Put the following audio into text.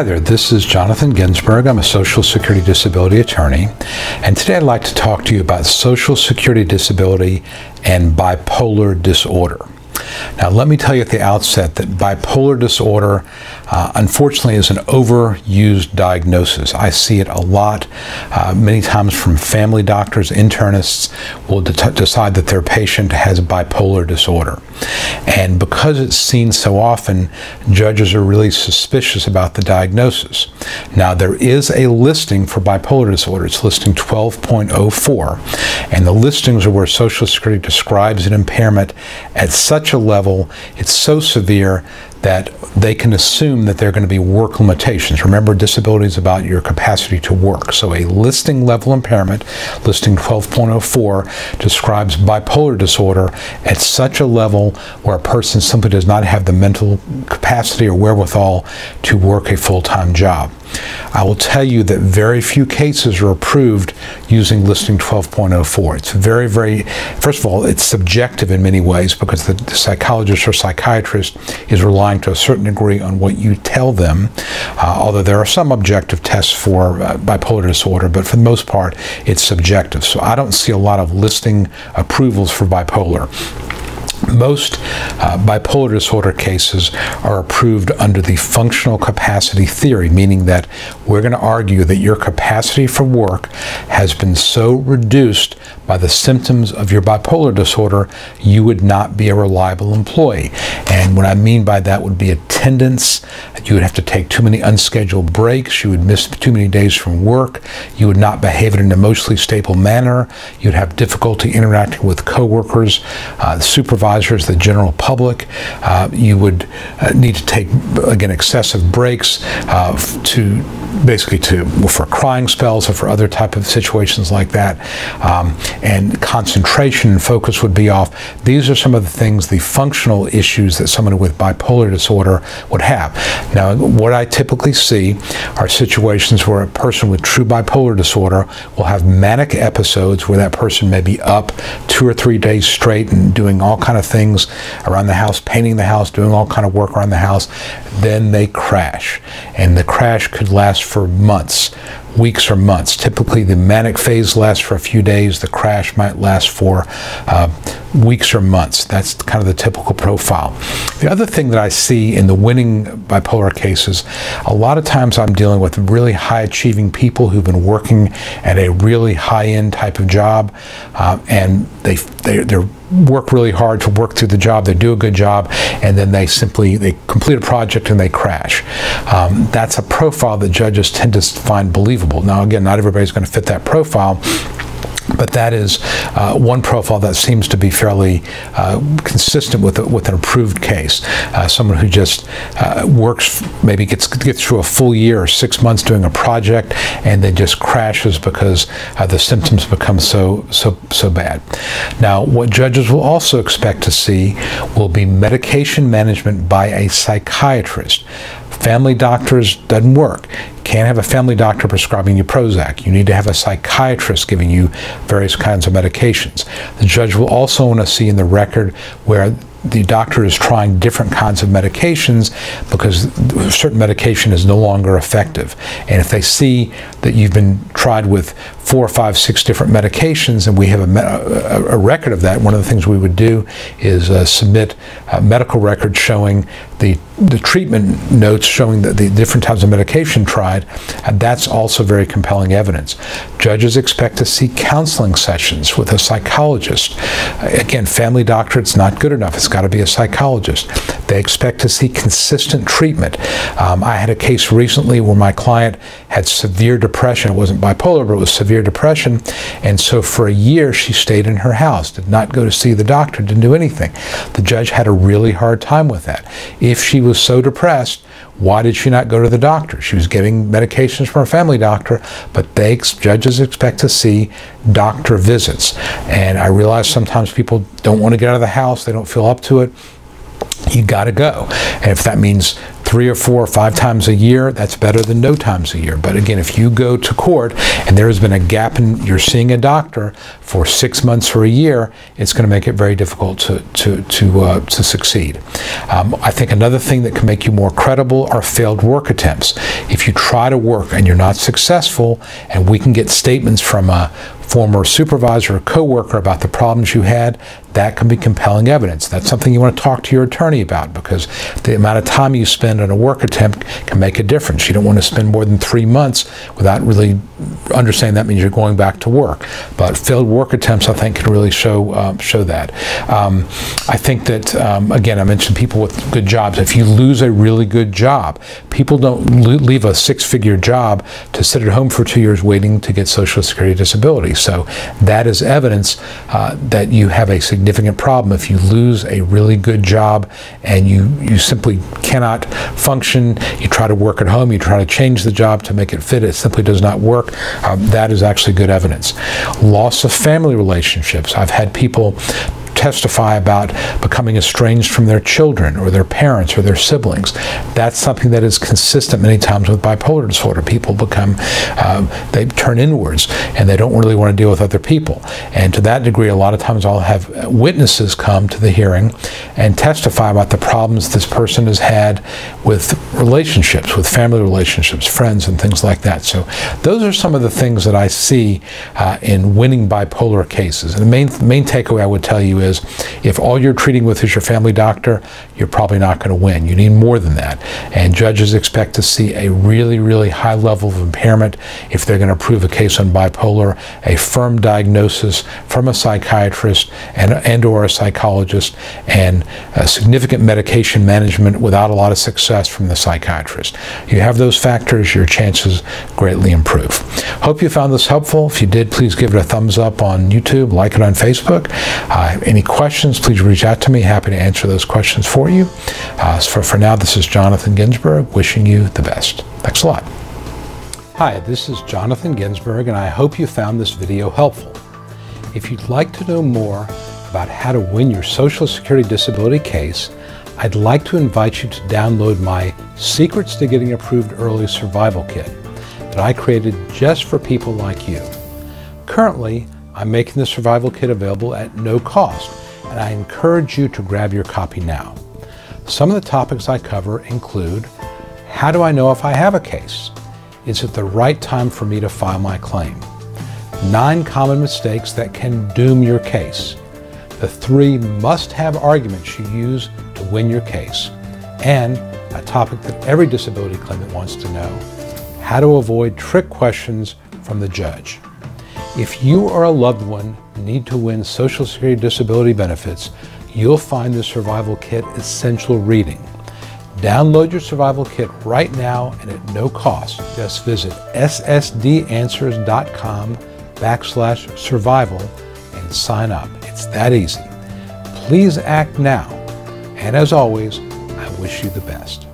Hi there, this is Jonathan Ginsberg. I'm a Social Security Disability attorney, and today I'd like to talk to you about Social Security disability and bipolar disorder. Now, let me tell you at the outset that bipolar disorder, unfortunately, is an overused diagnosis. I see it a lot. Many times from family doctors, internists will decide that their patient has bipolar disorder. And because it's seen so often, judges are really suspicious about the diagnosis. Now, there is a listing for bipolar disorder. It's listing 12.04. And the listings are where Social Security describes an impairment at such a level, it's so severe that they can assume that there are going to be work limitations. Remember, disability is about your capacity to work. So a listing level impairment, listing 12.04, describes bipolar disorder at such a level where a person simply does not have the mental capacity or wherewithal to work a full-time job. I will tell you that very few cases are approved using listing 12.04. It's first of all, it's subjective in many ways because the psychologist or psychiatrist is relying to a certain degree on what you tell them, although there are some objective tests for bipolar disorder, but for the most part, it's subjective. So I don't see a lot of listing approvals for bipolar. Most bipolar disorder cases are approved under the functional capacity theory, meaning that we're going to argue that your capacity for work has been so reduced by the symptoms of your bipolar disorder, you would not be a reliable employee. And what I mean by that would be attendance. You would have to take too many unscheduled breaks. You would miss too many days from work. You would not behave in an emotionally stable manner. You'd have difficulty interacting with coworkers, supervisors, the general public. You would need to take, again, excessive breaks for crying spells or for other type of situations like that. And concentration and focus would be off. These are some of the things, the functional issues that someone with bipolar disorder would have. Now, what I typically see are situations where a person with true bipolar disorder will have manic episodes where that person may be up 2 or 3 days straight and doing all kind of things around the house, painting the house, doing all kind of work around the house. Then they crash, and the crash could last for months, weeks or months. Typically, the manic phase lasts for a few days. The crash might last for weeks or months. That's kind of the typical profile. The other thing that I see in the winning bipolar cases, a lot of times I'm dealing with really high-achieving people who've been working at a really high-end type of job, and they work really hard to work through the job. They do a good job, and then they complete a project and they crash. That's a profile that judges tend to find believable. Now, again, not everybody's going to fit that profile, but that is one profile that seems to be fairly consistent with an approved case. Someone who just works, maybe gets through a full year or 6 months doing a project, and then just crashes because the symptoms become so bad. Now, what judges will also expect to see will be medication management by a psychiatrist. Family doctors doesn't work. You can't have a family doctor prescribing you Prozac. You need to have a psychiatrist giving you various kinds of medications. The judge will also want to see in the record where the doctor is trying different kinds of medications because certain medication is no longer effective. And if they see that you've been tried with 4, 5, 6 different medications, and we have a record of that, one of the things we would do is submit medical records showing the treatment notes showing the different types of medication tried. That's also very compelling evidence. Judges expect to see counseling sessions with a psychologist. Again, family doctor, it's not good enough. It's got to be a psychologist. They expect to see consistent treatment. I had a case recently where my client had severe depression. It wasn't bipolar, but it was severe depression. And so for a year, she stayed in her house, did not go to see the doctor, didn't do anything. The judge had a really hard time with that. If she was so depressed, why did she not go to the doctor? She was getting medications from her family doctor, but judges expect to see doctor visits. And I realize sometimes people don't want to get out of the house, they don't feel up to it. You got to go. And if that means 3 or 4 or 5 times a year, that's better than no times a year. But again, if you go to court and there has been a gap in you're seeing a doctor for 6 months or a year, it's going to make it very difficult to succeed. I think another thing that can make you more credible are failed work attempts. If you try to work and you're not successful, and we can get statements from a former supervisor or coworker about the problems you had, that can be compelling evidence. That's something you want to talk to your attorney about, because the amount of time you spend on a work attempt can make a difference. You don't want to spend more than 3 months without really understanding that means you're going back to work. But failed work attempts, I think, can really show that. I think that, again, I mentioned people with good jobs. If you lose a really good job, people don't leave a 6-figure job to sit at home for 2 years waiting to get Social Security disability. So that is evidence that you have a significant problem. If you lose a really good job and you simply cannot function, you try to work at home, you try to change the job to make it fit, it simply does not work, that is actually good evidence. Loss of family relationships. I've had people testify about becoming estranged from their children or their parents or their siblings. That's something that is consistent many times with bipolar disorder. People become, they turn inwards and they don't really want to deal with other people. And to that degree, a lot of times I'll have witnesses come to the hearing and testify about the problems this person has had with relationships, with family relationships, friends, and things like that. So those are some of the things that I see in winning bipolar cases. And the main takeaway I would tell you is, if all you're treating with is your family doctor, you're probably not going to win. You need more than that. And judges expect to see a really, really high level of impairment if they're going to prove a case on bipolar, a firm diagnosis from a psychiatrist and or a psychologist, and significant medication management without a lot of success from the psychiatrist. You have those factors, your chances greatly improve. Hope you found this helpful. If you did, please give it a thumbs up on YouTube, like it on Facebook. Any questions, please reach out to me. Happy to answer those questions for you. For now, this is Jonathan Ginsberg, wishing you the best. Thanks a lot. Hi, this is Jonathan Ginsberg, and I hope you found this video helpful. If you'd like to know more about how to win your Social Security disability case, I'd like to invite you to download my Secrets to Getting Approved Early Survival Kit that I created just for people like you. Currently, I'm making the survival kit available at no cost, and I encourage you to grab your copy now. Some of the topics I cover include: how do I know if I have a case? Is it the right time for me to file my claim? 9 common mistakes that can doom your case. The 3 must-have arguments you use to win your case. And a topic that every disability claimant wants to know: how to avoid trick questions from the judge. If you or a loved one need to win Social Security disability benefits, you'll find the Survival Kit essential reading. Download your Survival Kit right now and at no cost. Just visit ssdanswers.com/survival and sign up. It's that easy. Please act now. And as always, I wish you the best.